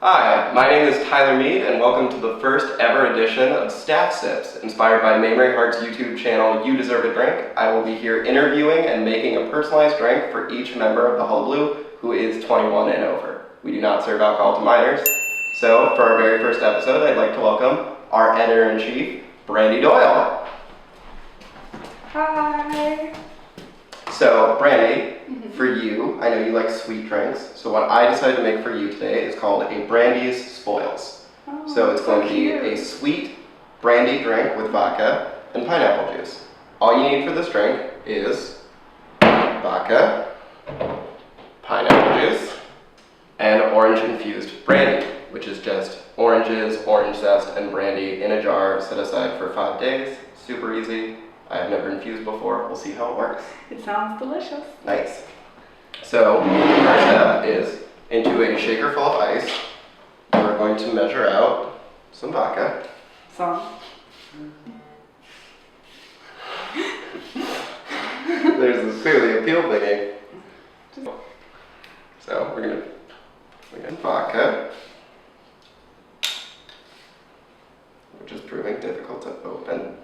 Hi, my name is Tyler Mead, and welcome to the first ever edition of Staff Sips. Inspired by Mamrie Hart's YouTube channel, You Deserve a Drink, I will be here interviewing and making a personalized drink for each member of the Hullabaloo who is 21 and over. We do not serve alcohol to minors. So, for our very first episode, I'd like to welcome our Editor-in-Chief, Brandi Doyal. Hi. So, Brandy, for you, I know you like sweet drinks, so what I decided to make for you today is called a Brandy's Spoils. So it's going to be a sweet brandy drink with vodka and pineapple juice. All you need for this drink is vodka, pineapple juice, and orange-infused brandy, which is just oranges, orange zest, and brandy in a jar set aside for 5 days. Super easy. I've never infused before. We'll see how it works. It sounds delicious. Nice. So, our step is into a shaker full of ice. We're going to measure out some vodka. There's clearly a peel thingy. So, we're going to get vodka, which is proving difficult to open.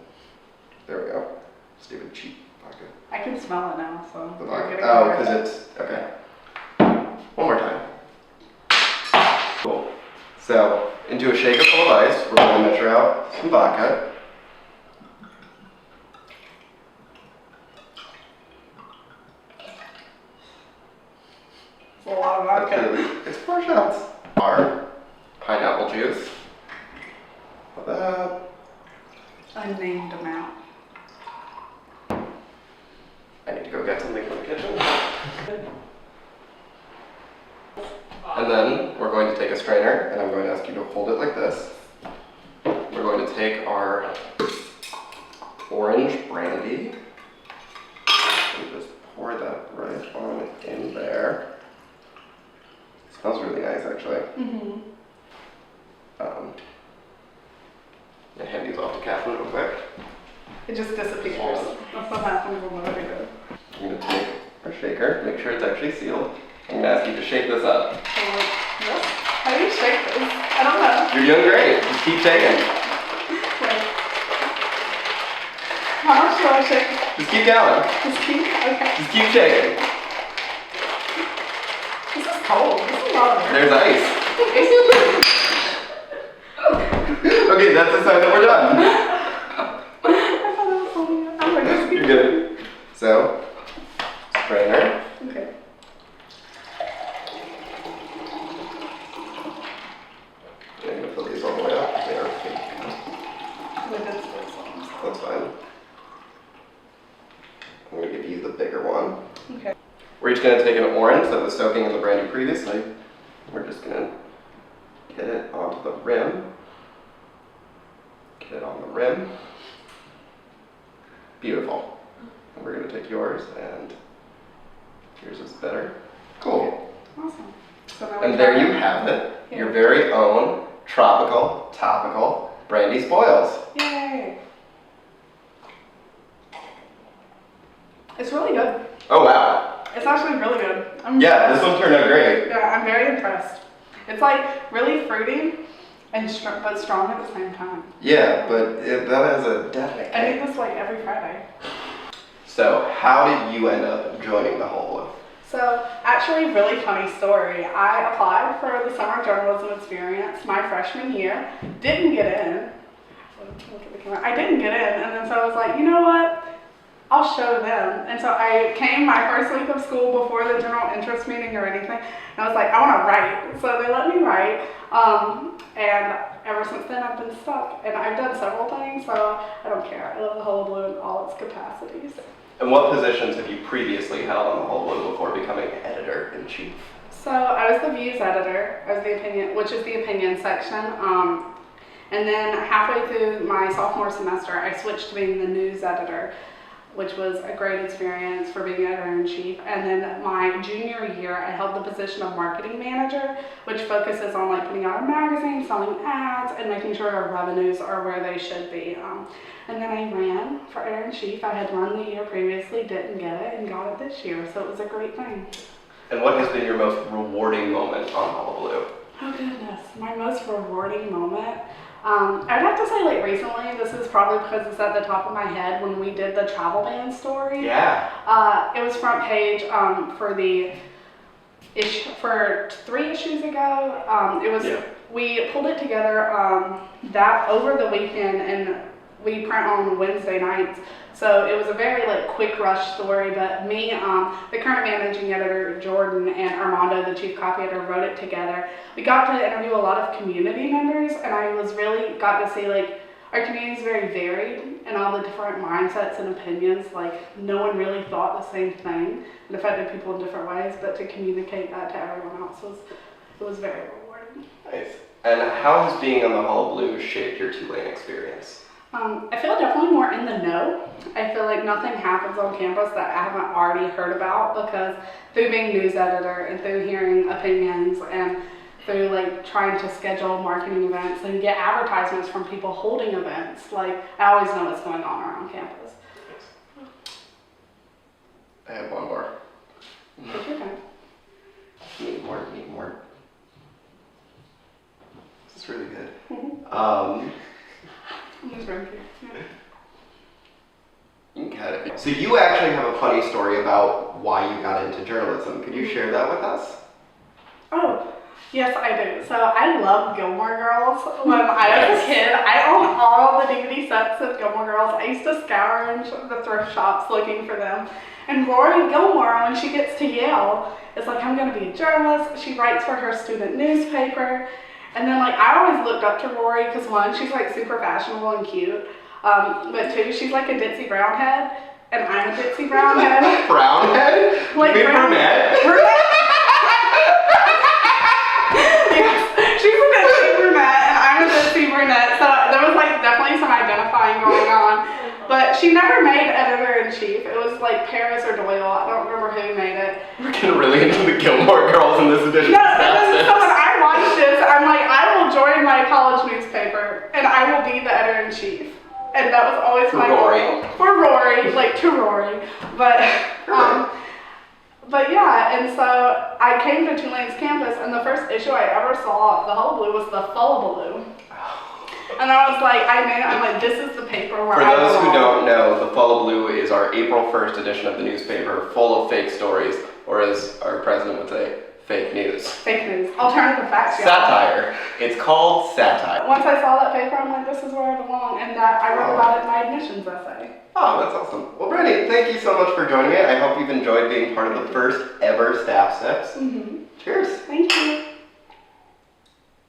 There we go. Stupid cheap vodka. I can smell it now, so. The vodka. Oh, because it's, okay. One more time. Cool. So, into a shaker full of ice, we're going to measure out some vodka. It's a lot of vodka. It's 4 shots. Our pineapple juice. Unnamed amount. I need to go get something from the kitchen. And then we're going to take a strainer, and I'm going to ask you to hold it like this. We're going to take our orange brandy and just pour that right on in there. It smells really nice, actually. I'm gonna hand these off to Catherine real quick. It just disappears. That's what happens when we're good. I'm gonna take our shaker, make sure it's actually sealed. I'm gonna ask you to shake this up. Yes? How do you shake this? I don't know. You're doing great. Just keep shaking. Wait. How much do I shake? Just keep going. Just keep? Okay. Just keep shaking. This is cold. This is a lot of There's ice. Okay, that's the sign that we're done. I thought that was funny. I'm like, just keep. You're good. So, strainer. Okay. I'm gonna fill these all the way up. They are fake. That's fine. I'm gonna give you the bigger one. Okay. We're each gonna take an orange that was soaking in the brandy previously. We're just gonna get it onto the rim. Get it on the rim. Beautiful. And we're gonna take yours, and yours is better. Cool. Awesome. So now And there you have it. Yeah. Your very own tropical, topical brandy spoils. Yay! It's really good. Oh wow. It's actually really good. Yeah, this one turned out great. Yeah, I'm very impressed. It's like really fruity and but strong at the same time. Yeah, but that has a definite I kick. eat this like every Friday. So, how did you end up joining the Hullabaloo? So, actually, really funny story. I applied for the summer journalism experience my freshman year. Didn't get in. Look at the camera. I didn't get in, and then so I was like, you know what? I'll show them. And so I came my first week of school before the general interest meeting or anything, and I was like, I want to write. So they let me write, and ever since then I've been stuck. And I've done several things, so I don't care. I love the Hullabaloo in all its capacities. And what positions have you previously held on the Hullabaloo before becoming Editor-in-Chief? So I was the views editor. I was the opinion, which is the opinion section. And then halfway through my sophomore semester, I switched to being the news editor, which was a great experience for being editor-in-chief. And then my junior year, I held the position of marketing manager, which focuses on like putting out a magazine, selling ads, and making sure our revenues are where they should be. And then I ran for editor-in-chief. I had run the year previously, didn't get it, and got it this year. So it was a great thing. And what has been your most rewarding moment on Hullabaloo? Oh goodness, my most rewarding moment. I'd have to say like recently, this is probably because it's at the top of my head when we did the travel ban story. Yeah. It was front page for the issue for 3 issues ago. It was we pulled it together that over the weekend and we print on Wednesday nights. So it was a very like quick rush story, but me, the current managing editor Jordan and Armando, the chief copy editor, wrote it together. We got to interview a lot of community members, and I was really got to see like our community is very varied and all the different mindsets and opinions. Like no one really thought the same thing. It affected people in different ways, but to communicate that to everyone else was very rewarding. Nice. And how has being on the Hullabaloo shaped your Tulane experience? I feel definitely more in the know. I feel like nothing happens on campus that I haven't already heard about, because through being news editor and through hearing opinions and through like trying to schedule marketing events and get advertisements from people holding events, like I always know what's going on around campus. I have one more. Take your time. Need more. This is really good. I'm just right here. Yeah. You got it. So you actually have a funny story about why you got into journalism. Could you share that with us? Oh, yes, I do. So I love Gilmore Girls. When I was a kid, I owned all the DVD sets of Gilmore Girls. I used to scour in the thrift shops looking for them. And Rory Gilmore, when she gets to Yale, is like, I'm going to be a journalist. She writes for her student newspaper. And then, like, I always looked up to Rory because, one, she's, like, super fashionable and cute. But, two, she's, like, a ditzy brown head. And I'm a ditzy brown head. Brown head? Like, you mean brunette? Brunette? Yes, she's a ditzy brunette, and I'm a ditzy brunette. So there was, like, definitely some identifying going on. But she never made Editor-in-Chief. It was, like, Paris or Doyle. I don't remember who made it. We're getting really into the Gilmore Girls in this edition. No, so when I watched this, I'm like, I will join my college newspaper, and I will be the editor-in-chief. And that was always my goal. For Rory, like to Rory. But yeah, and so I came to Tulane's campus, and the first issue I ever saw of the Hullabaloo was the Hullabaloo. And I was like, I'm like, this is the paper where For I those who belong. don't know, the Hullabaloo is our April 1st edition of the newspaper, full of fake stories, or as our president would say, fake news. Fake news. Alternative facts, y'all. Satire. It's called satire. Once I saw that paper, I'm like, this is where I belong. And that I wrote about it in my admissions essay. Oh, that's awesome. Well, Brandy, thank you so much for joining me. I hope you've enjoyed being part of the first ever Staff Steps.